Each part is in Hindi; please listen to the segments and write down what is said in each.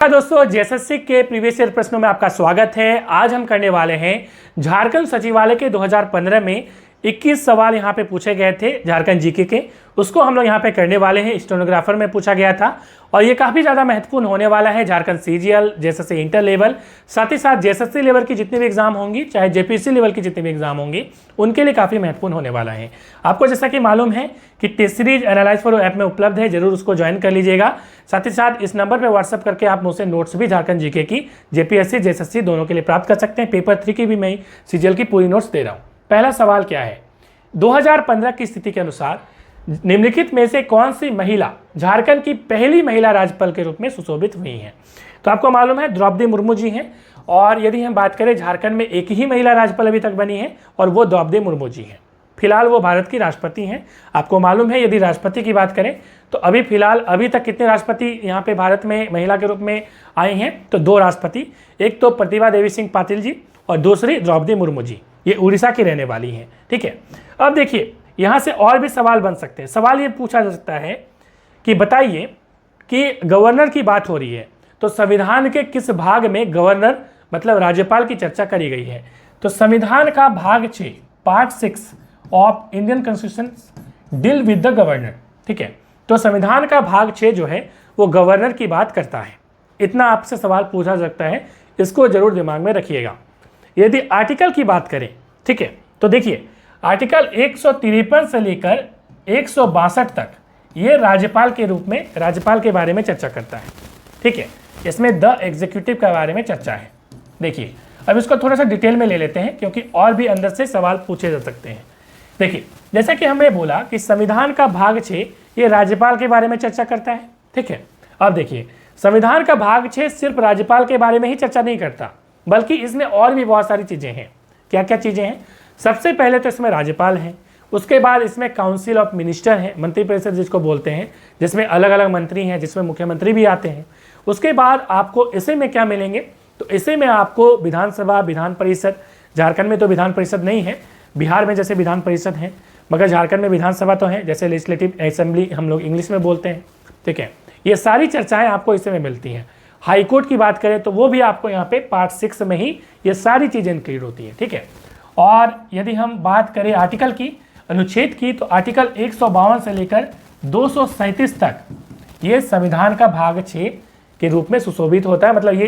दोस्तों, जेएसएससी के प्रीवियस ईयर प्रश्नों में आपका स्वागत है। आज हम करने वाले हैं झारखंड सचिवालय के 2015 में 21 सवाल यहाँ पे पूछे गए थे झारखंड जीके के, उसको हम लोग यहाँ पे करने वाले हैं। स्टेनोग्राफर में पूछा गया था और ये काफ़ी ज़्यादा महत्वपूर्ण होने वाला है Jharkhand CGL, JSSC inter level, साथ ही साथ जेएसएससी लेवल की जितनी भी एग्जाम होंगी, चाहे जेपीएससी लेवल की जितनी भी एग्जाम होंगी, उनके लिए काफ़ी महत्वपूर्ण होने वाला है। आपको जैसा कि मालूम है कि test series analyse for app में उपलब्ध है, जरूर उसको ज्वाइन कर लीजिएगा। साथ ही साथ इस नंबर पर व्हाट्सअप करके आप मुझसे नोट्स भी झारखंड जीके की, जेपीएससी, जेएसएससी दोनों के लिए प्राप्त कर सकते हैं। पेपर 3 की भी मैं सीजीएल की पूरी नोट्स दे रहा हूँ। पहला सवाल क्या है, 2015 की स्थिति के अनुसार निम्नलिखित में से कौन सी महिला झारखंड की पहली महिला राज्यपाल के रूप में सुशोभित हुई हैं? तो आपको मालूम है द्रौपदी मुर्मू जी हैं। और यदि हम बात करें, झारखंड में एक ही महिला राज्यपाल अभी तक बनी है और वो द्रौपदी मुर्मू जी हैं। फिलहाल वो भारत की राष्ट्रपति हैं। आपको मालूम है, यदि राष्ट्रपति की बात करें तो अभी तक कितने राष्ट्रपति यहाँ पे भारत में महिला के रूप में आए हैं? तो 2 राष्ट्रपति, एक तो प्रतिभा देवी सिंह पाटिल जी और दूसरी द्रौपदी मुर्मू जी। ये उड़ीसा की रहने वाली हैं। ठीक है, अब देखिए यहाँ से और भी सवाल बन सकते हैं। सवाल ये पूछा जा सकता है कि बताइए कि गवर्नर की बात हो रही है तो संविधान के किस भाग में गवर्नर मतलब राज्यपाल की चर्चा करी गई है? तो संविधान का भाग 6 part 6 of Indian constitution deal with the governor. ठीक है, तो संविधान का भाग 6 जो है वो गवर्नर की बात करता है। इतना आपसे सवाल पूछा जा सकता है, इसको जरूर दिमाग में रखिएगा। यदि आर्टिकल की बात करें, ठीक है, तो देखिए आर्टिकल 153 से लेकर 162 तक ये राज्यपाल के रूप में राज्यपाल के बारे में चर्चा करता है। ठीक है, इसमें द एग्जीक्यूटिव के बारे में चर्चा है। देखिए अब इसको थोड़ा सा डिटेल में ले लेते हैं क्योंकि और भी अंदर से सवाल पूछे जा सकते हैं। देखिए जैसा कि हमने बोला कि संविधान का भाग 6 ये राज्यपाल के बारे में चर्चा करता है। ठीक है, अब देखिए संविधान का भाग 6 सिर्फ राज्यपाल के बारे में ही चर्चा नहीं करता, बल्कि इसमें और भी बहुत सारी चीज़ें हैं। क्या क्या चीज़ें हैं? सबसे पहले तो इसमें राज्यपाल हैं, उसके बाद इसमें काउंसिल ऑफ मिनिस्टर है, मंत्रिपरिषद जिसको बोलते हैं, जिसमें अलग अलग मंत्री हैं, जिसमें मुख्यमंत्री भी आते हैं। उसके बाद आपको इसे में क्या मिलेंगे? तो इसे में आपको विधानसभा, विधान परिषद, झारखंड में तो विधान परिषद नहीं है, बिहार में जैसे विधान परिषद है, मगर झारखंड में विधानसभा तो है, जैसे लेजिस्लेटिव असेंबली हम लोग इंग्लिश में बोलते हैं। ठीक है, ये सारी चर्चाएँ आपको इसे में मिलती हैं। हाई कोर्ट की बात करें तो वो भी आपको यहाँ पे पार्ट 6 में ही ये सारी चीज़ें इंक्लूड होती हैं। ठीक है, और यदि हम बात करें आर्टिकल की, अनुच्छेद की, तो आर्टिकल 152 से लेकर 237 तक ये संविधान का भाग 6 के रूप में सुशोभित होता है। मतलब ये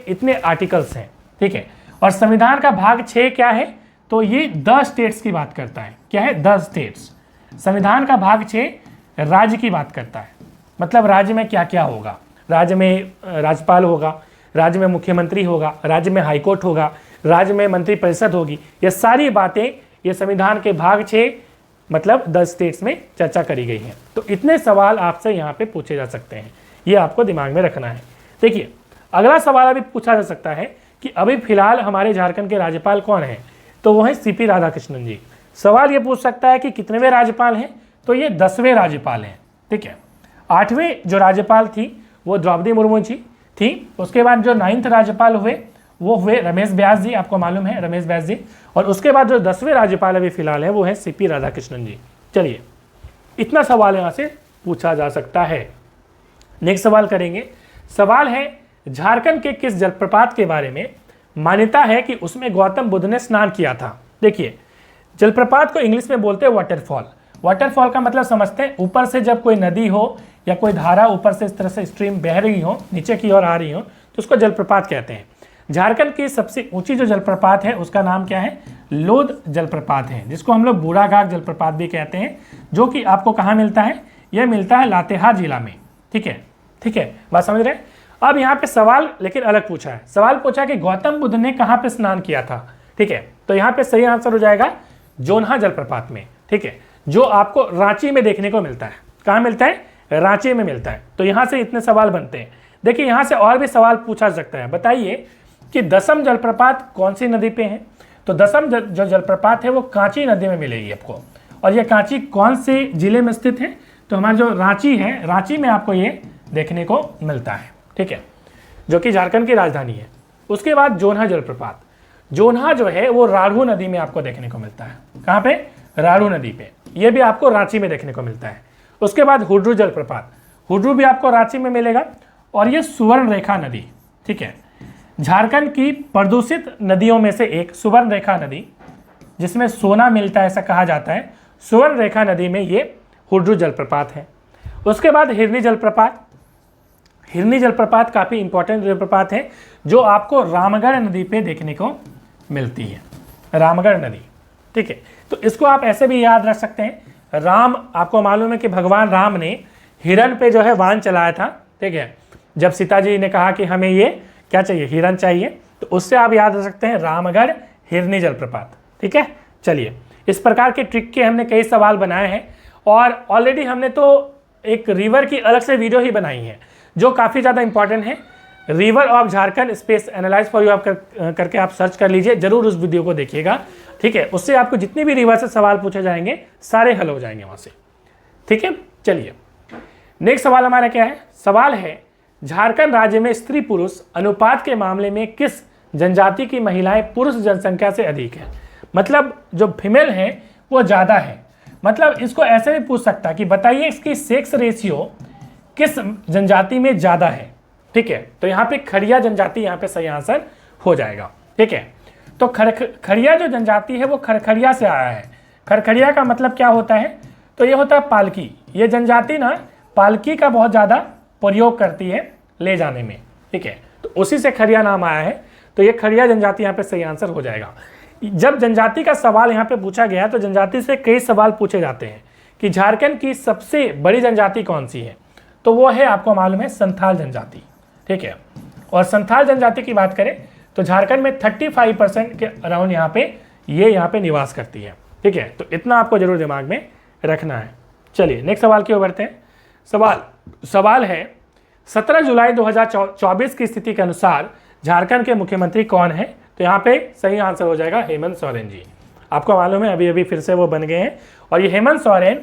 इतने आर्टिकल्स हैं। ठीक है, और संविधान का भाग 6 क्या है? तो ये 10 स्टेट्स की बात करता है। क्या है? 10 स्टेट्स। संविधान का भाग 6 राज्य की बात करता है, मतलब राज्य में क्या क्या होगा। राज्य में राज्यपाल होगा, राज्य में मुख्यमंत्री होगा, राज्य में हाईकोर्ट होगा, राज्य में मंत्रिपरिषद होगी। ये सारी बातें ये संविधान के भाग 6 मतलब 10 स्टेट्स में चर्चा करी गई हैं। तो इतने सवाल आपसे यहाँ पे पूछे जा सकते हैं, ये आपको दिमाग में रखना है। देखिए अगला सवाल अभी पूछा जा सकता है कि अभी फिलहाल हमारे झारखंड के राज्यपाल कौन हैं? तो वो हैं सीपी राधाकृष्णन जी। सवाल ये पूछ सकता है कि कितनेवें राज्यपाल हैं? तो ये 10वें राज्यपाल हैं। ठीक है, 8वें जो राज्यपाल थी वो द्रौपदी मुर्मू जी थी। उसके बाद जो 9th राज्यपाल हुए वो हुए रमेश व्यास जी, आपको मालूम है रमेश व्यास जी। और उसके बाद जो 10वें राज्यपाल अभी फिलहाल है वो है सीपी राधाकृष्णन जी। चलिए, इतना सवाल यहाँ से पूछा जा सकता है। नेक्स्ट सवाल करेंगे। सवाल है झारखंड के किस जलप्रपात के बारे में मान्यता है कि उसमें गौतम बुद्ध ने स्नान किया था? देखिए जलप्रपात को इंग्लिश में बोलते हैं वाटरफॉल। वाटरफॉल का मतलब समझते हैं, ऊपर से जब कोई नदी हो या कोई धारा ऊपर से इस तरह से स्ट्रीम बह रही हो, नीचे की ओर आ रही हो, तो उसको जलप्रपात कहते हैं। झारखंड की सबसे ऊंची जो जलप्रपात है उसका नाम क्या है? लोध जलप्रपात है, जिसको हम लोग बूढ़ाघाट जलप्रपात भी कहते हैं, जो कि आपको कहाँ मिलता है? यह मिलता है लातेहार जिला में। ठीक है, ठीक है, बात समझ रहे हैं? अब यहाँ पे सवाल लेकिन अलग पूछा है। सवाल पूछा कि गौतम बुद्ध ने कहाँ पे स्नान किया था? ठीक है, तो यहाँ पे सही आंसर हो जाएगा जोन्हा जलप्रपात में। ठीक है, जो आपको रांची में देखने को मिलता है। कहाँ मिलता है? रांची में मिलता है। तो यहाँ से इतने सवाल बनते हैं। देखिए यहाँ से और भी सवाल पूछा जा सकता है। बताइए कि दसम जलप्रपात कौन सी नदी पे है? तो दसम जो जलप्रपात है वो कांची नदी में मिलेगी आपको। और ये कांची कौन से जिले में स्थित है? तो हमारा जो रांची है, रांची में आपको ये देखने को मिलता है। ठीक है, जो कि झारखंड की राजधानी है। उसके बाद जोन्हा जलप्रपात, जोन्हा जो है वो राढ़ू नदी में आपको देखने को मिलता है। कहाँ पे? राढ़ू नदी पे। ये भी आपको रांची में देखने को मिलता है। उसके बाद हुड्रू जलप्रपात, हुड्रू भी आपको रांची में मिलेगा। और ये सुवर्ण रेखा नदी, ठीक है, झारखंड की प्रदूषित नदियों में से एक सुवर्ण रेखा नदी, जिसमें सोना मिलता है ऐसा कहा जाता है, सुवर्ण रेखा नदी में ये हुड्रू जलप्रपात है। उसके बाद हिरनी जलप्रपात। हिरनी जलप्रपात काफ़ी इंपॉर्टेंट जलप्रपात है जो आपको रामगढ़ नदी पे देखने को मिलती है, रामगढ़ नदी, ठीक है। तो इसको आप ऐसे भी याद रख सकते हैं, राम, आपको मालूम है कि भगवान राम ने हिरण पे जो है वाहन चलाया था, ठीक है, जब सीता जी ने कहा कि हमें ये क्या चाहिए, हिरण चाहिए, तो उससे आप याद रख सकते हैं रामगढ़ हिरनी जलप्रपात, ठीक है। चलिए, इस प्रकार के ट्रिक के हमने कई सवाल बनाए हैं और ऑलरेडी हमने तो एक रिवर की अलग से वीडियो ही बनाई है जो काफ़ी ज़्यादा इंपॉर्टेंट है। River of Jharkhand space analyse for you आप करके आप सर्च कर लीजिए, जरूर उस वीडियो को देखिएगा, ठीक है। उससे आपको जितने भी रिवर से सवाल पूछे जाएंगे सारे हल हो जाएंगे वहाँ से, ठीक है। चलिए, नेक्स्ट सवाल हमारा क्या है, सवाल है झारखंड राज्य में स्त्री पुरुष अनुपात के मामले में किस जनजाति की महिलाएं पुरुष जनसंख्या से अधिक है। मतलब जो फीमेल है वो ज़्यादा है, मतलब इसको ऐसे भी पूछ सकता है कि बताइए इसकी सेक्स रेशियो किस जनजाति में ज़्यादा है, ठीक है। तो यहाँ पे खड़िया जनजाति यहाँ पे सही आंसर हो जाएगा, ठीक है। तो खड़िया जो जनजाति है वो खरखड़िया से आया है। खरखड़िया का मतलब क्या होता है, तो ये होता है पालकी। ये जनजाति ना पालकी का बहुत ज़्यादा प्रयोग करती है ले जाने में, ठीक है, तो उसी से खड़िया नाम आया है। तो ये खड़िया जनजाति यहाँ पे सही आंसर हो जाएगा। जब जनजाति का सवाल यहाँ पे पूछा गया तो जनजाति से कई सवाल पूछे जाते हैं कि झारखंड की सबसे बड़ी जनजाति कौन सी है, तो वो है, आपको मालूम है, संथाल जनजाति, ठीक है। और संथाल जनजाति की बात करें तो झारखंड में 35% के अराउंड यहाँ पे निवास करती है, ठीक है। तो इतना आपको जरूर दिमाग में रखना है। चलिए नेक्स्ट सवाल की ओर बढ़ते हैं। सवाल है 17 जुलाई 2024 की स्थिति के अनुसार झारखंड के मुख्यमंत्री कौन है। तो यहाँ पे सही आंसर हो जाएगा हेमंत सोरेन जी। आपको मालूम है अभी अभी फिर से वो बन गए हैं और ये हेमंत सोरेन,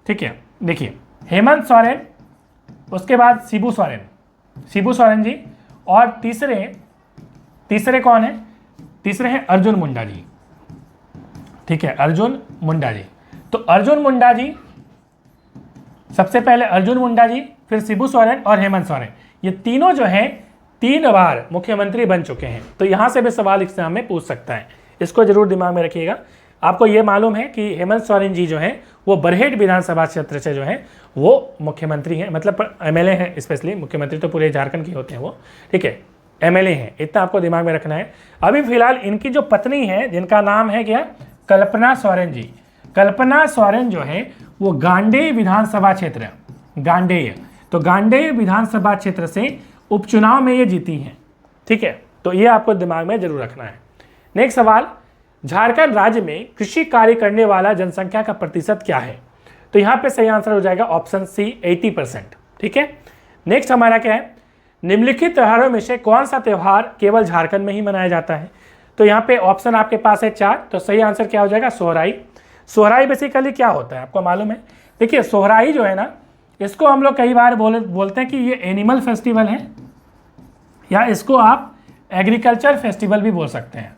ठीक है, देखिए हेमंत सोरेन, उसके बाद शिबू सोरेन जी, और तीसरे कौन है, तीसरे हैं अर्जुन मुंडा जी, ठीक है, अर्जुन मुंडा जी। तो अर्जुन मुंडा जी, सबसे पहले अर्जुन मुंडा जी, फिर शिबू सोरेन और हेमंत सोरेन, ये तीनों जो हैं 3 बार मुख्यमंत्री बन चुके हैं। तो यहाँ से भी सवाल एग्जाम में पूछ सकता है, इसको जरूर दिमाग में रखिएगा। आपको ये मालूम है कि हेमंत सोरेन जी जो हैं वो बरहेट विधानसभा क्षेत्र से जो हैं वो मुख्यमंत्री हैं, मतलब एमएलए हैं, स्पेशली मुख्यमंत्री तो पूरे झारखंड के होते हैं वो, ठीक है, एमएलए हैं, इतना आपको दिमाग में रखना है। अभी फिलहाल इनकी जो पत्नी है जिनका नाम है क्या, कल्पना सोरेन जी। कल्पना सोरेन जो है वो गांडेय विधानसभा क्षेत्र, गांडेय, तो गांडेय विधानसभा क्षेत्र से उपचुनाव में ये जीती हैं, ठीक है। तो ये आपको दिमाग में जरूर रखना है। नेक्स्ट सवाल, झारखंड राज्य में कृषि कार्य करने वाला जनसंख्या का प्रतिशत क्या है। तो यहाँ पे सही आंसर हो जाएगा ऑप्शन सी 80%, ठीक है। नेक्स्ट हमारा क्या है, निम्नलिखित त्योहारों में से कौन सा त्यौहार केवल झारखंड में ही मनाया जाता है। तो यहाँ पे ऑप्शन आपके पास है 4, तो सही आंसर क्या हो जाएगा, सोहराई। सोहराई बेसिकली क्या होता है आपको मालूम है, देखिए सोहराई जो है ना, इसको हम लोग कई बार बोलते हैं कि ये एनिमल फेस्टिवल है, या इसको आप एग्रीकल्चर फेस्टिवल भी बोल सकते हैं,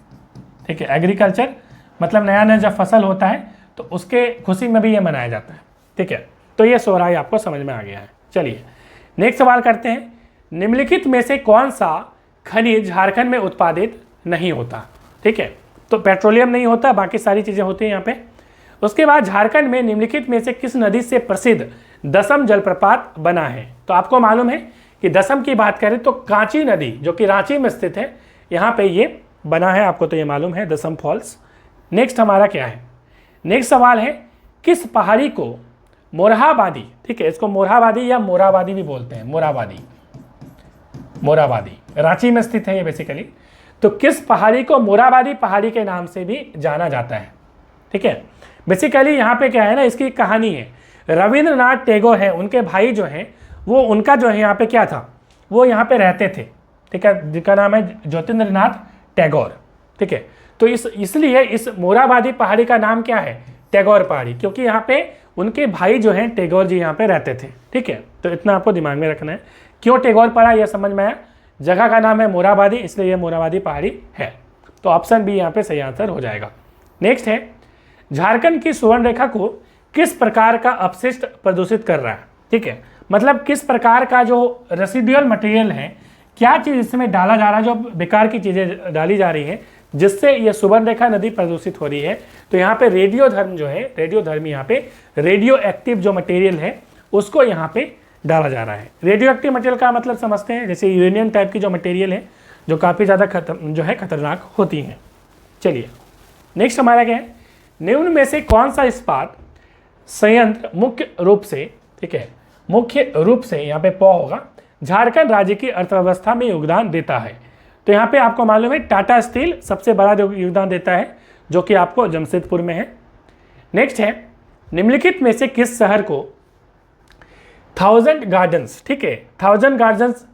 ठीक है। एग्रीकल्चर मतलब नया नया जब फसल होता है तो उसके खुशी में भी ये मनाया जाता है, ठीक है। तो ये सोहराई आपको समझ में आ गया है। चलिए नेक्स्ट सवाल करते हैं, निम्नलिखित में से कौन सा खनिज झारखंड में उत्पादित नहीं होता, ठीक है। तो पेट्रोलियम नहीं होता, बाकी सारी चीज़ें होती हैं यहाँ पे। उसके बाद झारखंड में निम्नलिखित में से किस नदी से प्रसिद्ध दसम जलप्रपात बना है। तो आपको मालूम है कि दसम की बात करें तो कांची नदी जो कि रांची में स्थित है, यहाँ पे ये बना है, आपको तो ये मालूम है, दसम फॉल्स। नेक्स्ट हमारा क्या है, नेक्स्ट सवाल है, किस पहाड़ी को मोरहाबादी, ठीक है, इसको मोरहाबादी या मोराबादी भी बोलते हैं, मोराबादी रांची में स्थित है ये बेसिकली। तो किस पहाड़ी को मोराबादी पहाड़ी के नाम से भी जाना जाता है, ठीक है। बेसिकली यहाँ पे क्या है ना, इसकी कहानी है, रविंद्रनाथ टैगोर है, उनके भाई जो हैं वो, उनका जो है यहाँ पे क्या था, वो यहाँ पे रहते थे, ठीक है, जिनका नाम है ज्योतिन्द्रनाथ टैगोर, ठीक है। तो इसलिए इस मोराबादी पहाड़ी का नाम क्या है, टैगोर पहाड़ी, क्योंकि यहाँ पे उनके भाई जो हैं टैगोर जी यहाँ पे रहते थे, ठीक है। तो इतना आपको दिमाग में रखना है। क्यों टैगोर पड़ा यह समझ में आया, जगह का नाम है मोराबादी, इसलिए यह मोराबादी पहाड़ी है। तो ऑप्शन बी यहाँ पे सही आंसर हो जाएगा। नेक्स्ट है, झारखंड की सुवर्ण रेखा को किस प्रकार का अपशिष्ट प्रदूषित कर रहा है, ठीक है। मतलब किस प्रकार का जो रेसिडुअल मटेरियल है, क्या चीज़ इसमें डाला जा रहा है, जो बेकार की चीज़ें डाली जा रही हैं जिससे ये सुवर्णरेखा नदी प्रदूषित हो रही है। तो यहाँ पे रेडियोधर्म जो है, रेडियोधर्मी यहाँ पे रेडियो एक्टिव जो मटेरियल है उसको यहाँ पे डाला जा रहा है। रेडियो एक्टिव मटेरियल का मतलब समझते हैं, जैसे यूरेनियम टाइप की जो मटेरियल है जो काफ़ी ज़्यादा खतरनाक होती हैं। चलिए नेक्स्ट हमारा क्या है, निम्न में से कौन सा इस्पात संयंत्र मुख्य रूप से, ठीक है, मुख्य रूप से यहाँ पे प होगा, झारखंड राज्य की अर्थव्यवस्था में योगदान देता है। तो यहाँ पे आपको मालूम है टाटा स्टील सबसे बड़ा योगदान देता है जो कि आपको जमशेदपुर में है। नेक्स्ट है, निम्नलिखित में से किस शहर को 1000 गार्डन्स, ठीक है, 1000 गार्डन्स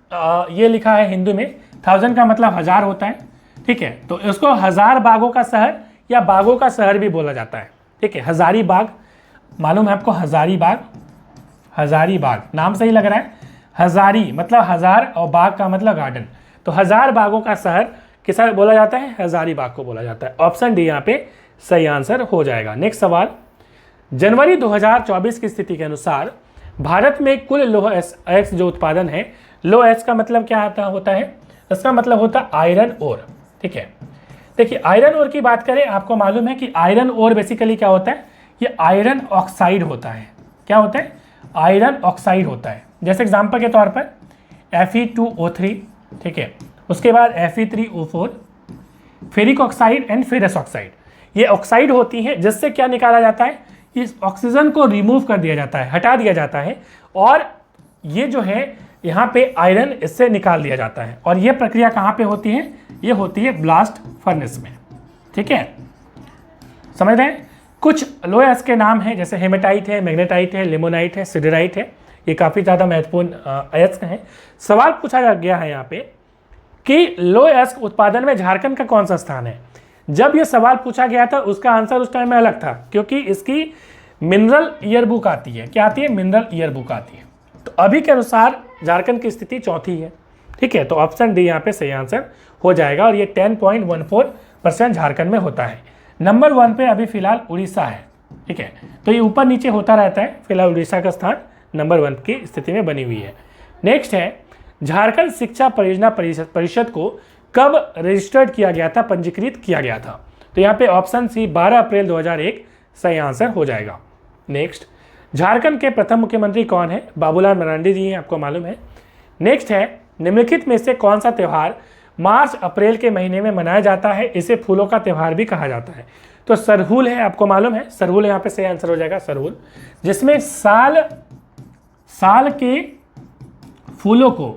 ये लिखा है हिंदू में, 1000 का मतलब 1000 होता है, ठीक है, तो इसको 1000 बागों का शहर या बागों का शहर भी बोला जाता है, ठीक है। हजारी बाग, मालूम है आपको, हजारी बाग, हजारी बाग नाम सही लग रहा है, हजारी मतलब 1000 और बाग का मतलब गार्डन, तो 1000 बागों का शहर किसा बोला जाता है, हजारी बाग को बोला जाता है। ऑप्शन डी यहाँ पे सही आंसर हो जाएगा। नेक्स्ट सवाल, जनवरी 2024 की स्थिति के अनुसार भारत में कुल लौह अयस्क जो उत्पादन है, लौह अयस्क का मतलब क्या होता है, इसका मतलब होता है आयरन ओर, ठीक है। देखिए आयरन ओर की बात करें, आपको मालूम है कि आयरन ओर बेसिकली क्या होता है, ये आयरन ऑक्साइड होता है। क्या होता है, आयरन ऑक्साइड होता है। जैसे एग्जांपल के तौर पर Fe2O3, ठीक है, उसके बाद Fe3O4, ferric oxide and ferrous oxide, ये ऑक्साइड होती हैं जिससे क्या निकाला जाता है, इस ऑक्सीजन को रिमूव कर दिया जाता है, हटा दिया जाता है, और ये जो है यहाँ पे आयरन इससे निकाल दिया जाता है। और ये प्रक्रिया कहाँ पे होती है, ये होती है ब्लास्ट फर्नेस में, ठीक है, समझ रहे हैं। कुछ लौह अयस्क के नाम हैं, जैसे हेमेटाइट है, मैग्नेटाइट है, लिमोनाइट है, सिडराइट है, ये काफ़ी ज़्यादा महत्वपूर्ण अयस्क हैं। सवाल पूछा गया है यहाँ पे कि लौह अयस्क उत्पादन में झारखंड का कौन सा स्थान है। जब ये सवाल पूछा गया था उसका आंसर उस टाइम में अलग था, क्योंकि इसकी मिनरल ईयर बुक आती है। क्या आती है, मिनरल ईयर बुक आती है। तो अभी के अनुसार झारखंड की स्थिति चौथी है, ठीक है, तो ऑप्शन डी यहाँ पे सही आंसर हो जाएगा। और ये 10.14% झारखंड में होता है। नंबर 1 पे अभी फिलहाल उड़ीसा है, ठीक है, तो ये ऊपर नीचे होता रहता है, फिलहाल उड़ीसा का स्थान नंबर 1 की स्थिति में बनी हुई है। नेक्स्ट है, झारखंड शिक्षा परियोजना परिषद को कब रजिस्टर्ड किया गया था, पंजीकृत किया गया था। तो यहाँ पे ऑप्शन सी 12 अप्रैल 2001 सही आंसर हो जाएगा। नेक्स्ट, झारखंड के प्रथम मुख्यमंत्री कौन है, बाबूलाल मरांडी जी हैं, आपको मालूम है। नेक्स्ट है, निम्नलिखित में से कौन सा त्यौहार मार्च अप्रैल के महीने में मनाया जाता है, इसे फूलों का त्यौहार भी कहा जाता है। तो सरहुल है, आपको मालूम है, सरहुल यहाँ पे सही आंसर हो जाएगा, सरहुल, जिसमें साल के फूलों को,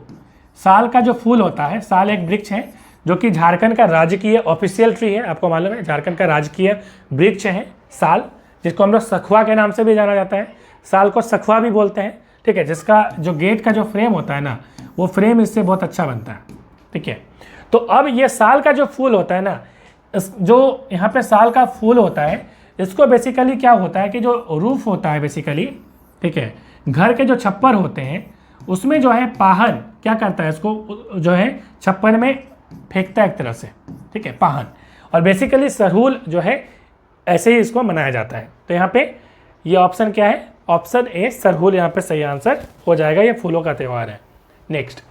साल का जो फूल होता है, साल एक वृक्ष है जो कि झारखंड का राजकीय ऑफिशियल ट्री है, आपको मालूम है, झारखंड का राजकीय वृक्ष है साल, जिसको हम लोग सखुआ के नाम से भी जाना जाता है, साल को सखुआ भी बोलते हैं, ठीक है, जिसका जो गेट का जो फ्रेम होता है ना, वो फ्रेम इससे बहुत अच्छा बनता है, ठीक है। तो अब ये साल का जो फूल होता है ना, जो यहाँ पे साल का फूल होता है, इसको बेसिकली क्या होता है कि जो रूफ होता है बेसिकली, ठीक है, घर के जो छप्पर होते हैं उसमें जो है पाहन क्या करता है, इसको जो है छप्पर में फेंकता है एक तरह से, ठीक है, पाहन। और बेसिकली सरहुल जो है ऐसे ही इसको मनाया जाता है। तो यहाँ पे ये ऑप्शन क्या है, ऑप्शन ए सरहुल यहाँ पे सही आंसर हो जाएगा, ये फूलों का त्यौहार है। नेक्स्ट,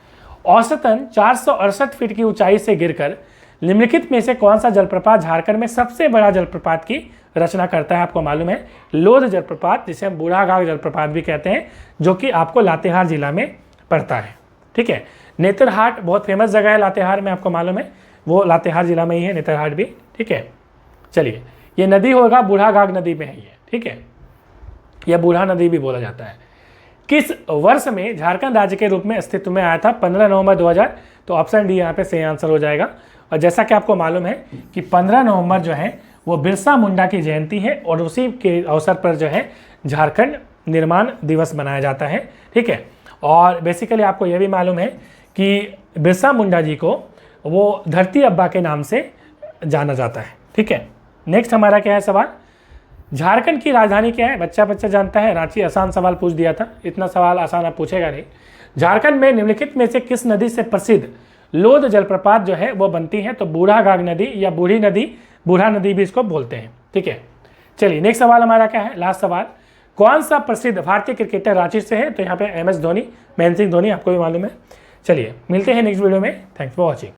औसतन 468 फीट की ऊंचाई से गिरकर निम्नलिखित में से कौन सा जलप्रपात झारखंड में सबसे बड़ा जलप्रपात की रचना करता है। आपको मालूम है लोध जलप्रपात, जिसे हम बूढ़ाघाघ जलप्रपात भी कहते हैं, जो कि आपको लातेहार जिला में पड़ता है, ठीक है। नेतरहाट बहुत फेमस जगह है लातेहार में, आपको मालूम है, वो लातेहार जिला में ही है, नेतरहाट भी, ठीक है। चलिए, ये नदी होगा बूढ़ाघाघ नदी में है ये, ठीक है, यह बूढ़ा नदी भी बोला जाता है। किस वर्ष में झारखंड राज्य के रूप में अस्तित्व में आया था, 15 नवंबर 2000, तो ऑप्शन डी यहाँ पे सही आंसर हो जाएगा। और जैसा कि आपको मालूम है कि 15 नवंबर जो है वो बिरसा मुंडा की जयंती है, और उसी के अवसर पर जो है झारखंड निर्माण दिवस मनाया जाता है, ठीक है। और बेसिकली आपको यह भी मालूम है कि बिरसा मुंडा जी को वो धरती अब्बा के नाम से जाना जाता है, ठीक है। नेक्स्ट हमारा क्या है सवाल, झारखंड की राजधानी क्या है, बच्चा जानता है, रांची। आसान सवाल पूछ दिया था, इतना सवाल आसान आप पूछेगा नहीं। झारखंड में निम्नलिखित में से किस नदी से प्रसिद्ध लोध जलप्रपात जो है वो बनती है, तो बूढ़ाघाघ नदी या बूढ़ी नदी, बूढ़ा नदी भी इसको बोलते हैं, ठीक है। चलिए नेक्स्ट सवाल हमारा क्या है, लास्ट सवाल, कौन सा प्रसिद्ध भारतीय क्रिकेटर रांची से है? तो यहाँ पे MS धोनी, महेंद्र सिंह धोनी, आपको भी मालूम है। चलिए मिलते हैं नेक्स्ट वीडियो में। Thanks for watching.